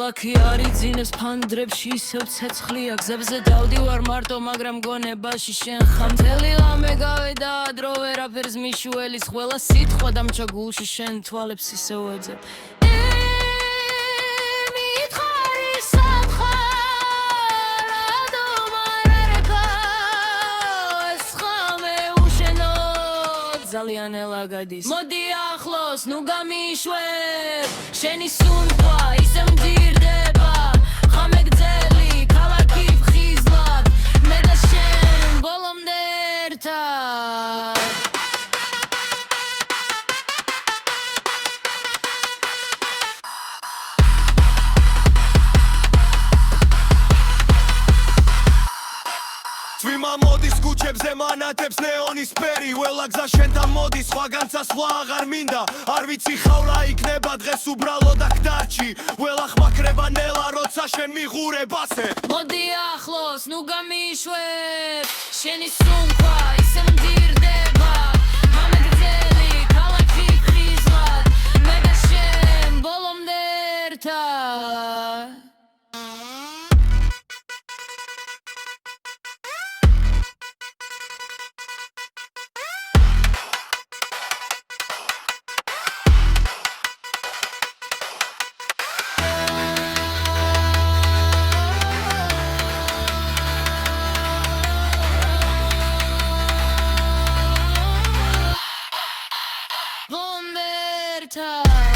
ქალაქი არის ძინებს ფანდრებში ისევ ცეცხლია გზებზე დავდივარ მარტო მაგრამ გონებაში შენ ხარ მთელი ლამე გავედა ადრო ვერაფერს მიშუელის ყველა სიტყვა დამჭა გულში შენ თვალებს ისევ ეძებ ძალიან ელა გადის მოდი ახლოს ნუ გამიშვებ შენი სუნთქვა ისე მძირდება ხამე გძელი ქალაქი ფხიზლად მე და შენ ბოლომდე ერთად Twima modis kuchebze manatebs neonis peri Wela gza shentan modis სხვაგან წასვლა აღარ მინდა არ ვიცი ხავლა იქნება დღეს უბრალოდ აქ დარჩი Wela ხმაქრება ნელა როცა შენ მიღურებ ასე მოდი ახლოს ნუ გამიშვებ შენი სუნთქვა ისე მძირდება ხამე გძელი ქალაქი ფხიზლად მე და შენ ბოლომდე ერთად Bomberta